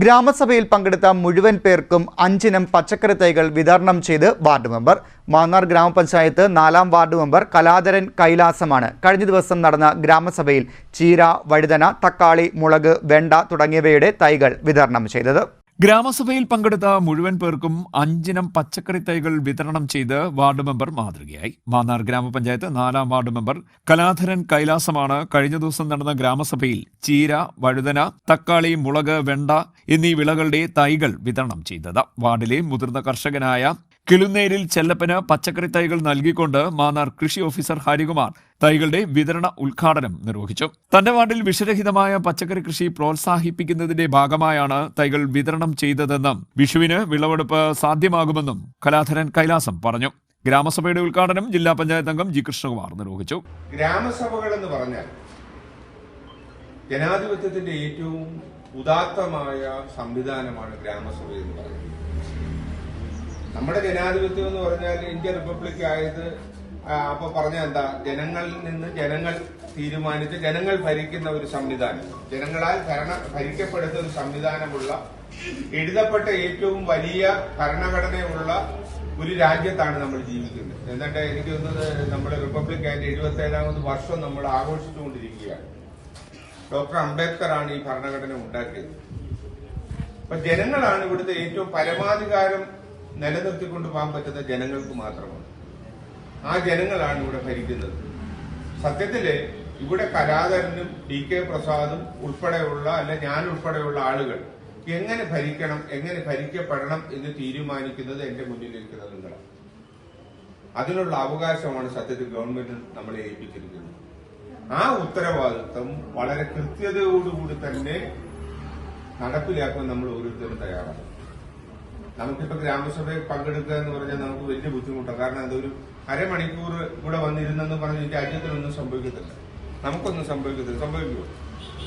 ഗ്രാമസഭയിൽ പങ്കെടുത്ത മുഴുവൻ പേർക്കും 5 ഇനം പച്ചക്കറി തൈകൾ വിതരണം ചെയ്ത് വാർഡ് മെമ്പർ. മാന്നാർ ഗ്രാമപഞ്ചായത്ത് 4-ാം വാർഡ് മെമ്പർ കലാധരൻ കൈലാസമാണ് കഴിഞ്ഞ ദിവസം നടന്ന ഗ്രാമസഭയിൽ ചീര, വഴുതന, തക്കാളി, മുളക്, വെണ്ട തുടങ്ങിയവയുടെ തൈകൾ വിതരണം ചെയ്തത്. ഗ്രാമസഭയിൽ പങ്കെടുത്ത മുഴുവൻ പേർക്കും 5 ഇനം പച്ചക്കറി തൈകൾ വിതരണം ചെയ്ത് വാർഡ് മെമ്പർ മാതൃകയായി. മാന്നാർ ഗ്രാമപഞ്ചായത്ത് 4-ാം വാർഡ് മെമ്പർ കലാധരൻ കൈലാസമാണ് കഴിഞ്ഞ ദിവസം നടന്ന ഗ്രാമസഭയിൽ ചീര, വഴുതന, തക്കാളി, മുളക്, വെണ്ട എന്നീ വിളകളുടെ തൈകൾ വിതരണം ചെയ്തത്. വാർഡിലെ മുതിർന്ന കർഷകനായ കിളുന്നേരിൽ ചെല്ലപ്പന് പച്ചക്കറി തൈകൾ നൽകിക്കൊണ്ട് മാന്നാർ കൃഷി ഓഫീസർ ഹരികുമാർ തൈകളുടെ വിതരണ ഉദ്ഘാടനം നിർവഹിച്ചു. തന്റെ വാർഡിൽ വിഷരഹിതമായ പച്ചക്കറി കൃഷി പ്രോത്സാഹിപ്പിക്കുന്നതിന്റെ ഭാഗമായാണ് തൈകൾ വിതരണം ചെയ്തതെന്നും വിഷുവിന് വിളവെടുപ്പ് സാധ്യമാകുമെന്നും കലാധരൻ കൈലാസം പറഞ്ഞു. ഗ്രാമസഭയുടെ ഉദ്ഘാടനം ജില്ലാ പഞ്ചായത്ത് അംഗം ജി കൃഷ്ണകുമാർ നിർവഹിച്ചു. ഗ്രാമസഭകൾ എന്ന് പറഞ്ഞാൽ ജനാധിപത്യത്തിന്റെ ഏറ്റവും ഉദാത്തമായ സംവിധാനമാണ് ഗ്രാമസഭ എന്ന് പറയുന്നത്. നമ്മുടെ ജനാധിപത്യം എന്ന് പറഞ്ഞാൽ ഇന്ത്യ റിപ്പബ്ലിക് ആയത് അപ്പൊ പറഞ്ഞ എന്താ, ജനങ്ങളിൽ നിന്ന് ജനങ്ങൾ തീരുമാനിച്ച് ജനങ്ങൾ ഭരിക്കുന്ന ഒരു സംവിധാനം, ജനങ്ങളാൽ ഭരിക്കപ്പെടുന്ന ഒരു സംവിധാനമുള്ള എഴുതപ്പെട്ട ഏറ്റവും വലിയ ഭരണഘടനയുള്ള ഒരു രാജ്യത്താണ് നമ്മൾ ജീവിക്കുന്നത്. എന്നിട്ട് എനിക്ക് തോന്നുന്നത് നമ്മുടെ റിപ്പബ്ലിക് ആയിട്ട് 77ാമത് വർഷം നമ്മൾ ആഘോഷിച്ചുകൊണ്ടിരിക്കുകയാണ്. ഡോക്ടർ അംബേദ്കർ ആണ് ഈ ഭരണഘടന ഉണ്ടാക്കിയത്. അപ്പൊ ജനങ്ങളാണ് ഇവിടുത്തെ ഏറ്റവും പരമാധികാരം നിലനിർത്തിക്കൊണ്ട് പോകാൻ പറ്റുന്ന ജനങ്ങൾക്ക് മാത്രമാണ്. ആ ജനങ്ങളാണ് ഇവിടെ ഭരിക്കുന്നത്. സത്യത്തില് ഇവിടെ കലാധരനും DK പ്രസാദും ഉൾപ്പെടെയുള്ള ഞാൻ ഉൾപ്പെടെയുള്ള ആളുകൾ എങ്ങനെ ഭരിക്കണം, എങ്ങനെ ഭരിക്കപ്പെടണം എന്ന് തീരുമാനിക്കുന്നത് എന്റെ മുന്നിലിരിക്കുന്നത് നിങ്ങളാണ്. അതിനുള്ള അവകാശമാണ് സത്യത്തിൽ ഗവൺമെന്റ് നമ്മളെ ഏൽപ്പിച്ചിരിക്കുന്നത്. ആ ഉത്തരവാദിത്വം വളരെ കൃത്യതയോടുകൂടി തന്നെ നടപ്പിലാക്കാൻ നമ്മൾ ഓരോരുത്തരും തയ്യാറാണ്. നമുക്കിപ്പോ ഗ്രാമസഭയിൽ പങ്കെടുക്കുക എന്ന് പറഞ്ഞാൽ നമുക്ക് വലിയ ബുദ്ധിമുട്ടാണ്. കാരണം അതൊരു അരമണിക്കൂർ ഇവിടെ വന്നിരുന്നെന്ന് പറഞ്ഞ് ഈ രാജ്യത്തിനൊന്നും സംഭവിക്കത്തില്ല, നമുക്കൊന്നും സംഭവിക്കുമോ?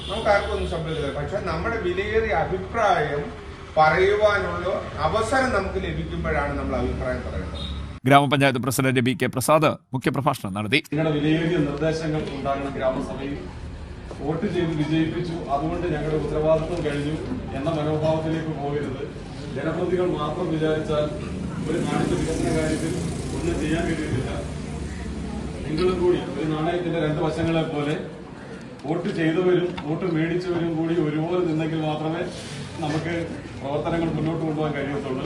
നമുക്ക് ആർക്കും ഒന്നും സംഭവിക്കില്ല. പക്ഷെ നമ്മുടെ വിലയേറിയ അഭിപ്രായം പറയുവാനുള്ള അവസരം നമുക്ക് ലഭിക്കുമ്പോഴാണ് നമ്മൾ അഭിപ്രായം പറയുന്നത്. ഗ്രാമപഞ്ചായത്ത് പ്രസിഡന്റ് BK പ്രസാദ് മുഖ്യപ്രഭാഷണം നടത്തി. നിങ്ങളുടെ വിലയേറിയ നിർദ്ദേശങ്ങൾ ഉണ്ടാകുന്ന ഗ്രാമസഭയിൽ വോട്ട് ചെയ്ത് വിജയിപ്പിച്ചു, അതുകൊണ്ട് ഞങ്ങളുടെ ഉത്തരവാദിത്വം കഴിഞ്ഞു എന്ന മനോഭാവത്തിലേക്ക് പോകരുത്. ജനപ്രതികൾ മാത്രം വിചാരിച്ചാൽ ഒരു നാടിന്റെ വികസന കാര്യത്തിൽ ഒന്നും ചെയ്യാൻ കഴിയുന്നില്ല. നിങ്ങളും കൂടി ഒരു നാണയത്തിന്റെ 2 വശങ്ങളെ പോലെ വോട്ട് ചെയ്തവരും വോട്ട് മേടിച്ചവരും കൂടി ഒരുപോലെ നിന്നെങ്കിൽ മാത്രമേ നമുക്ക് പ്രവർത്തനങ്ങൾ മുന്നോട്ട് കൊണ്ടുപോകാൻ കഴിയത്തുള്ളൂ.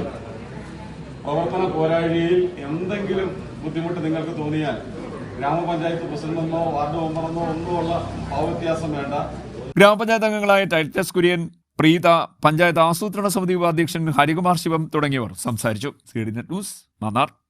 പ്രവർത്തന പോരായ്മയിൽ എന്തെങ്കിലും ബുദ്ധിമുട്ട് നിങ്ങൾക്ക് തോന്നിയാൽ ഗ്രാമപഞ്ചായത്ത് പ്രസിഡന്റെന്നോ വാർഡ് മെമ്പറെന്നോ ഒന്നും ഉള്ള ഭാവവ്യത്യാസം വേണ്ട. ഗ്രാമപഞ്ചായത്ത് അംഗങ്ങളായ ടൈറ്റസ് കുര്യൻ, പ്രീത, പഞ്ചായത്ത് ആസൂത്രണ സമിതി ഉപാധ്യക്ഷൻ ഹരികുമാർ ശിവം തുടങ്ങിയവർ സംസാരിച്ചു. CDNet news, Mannar.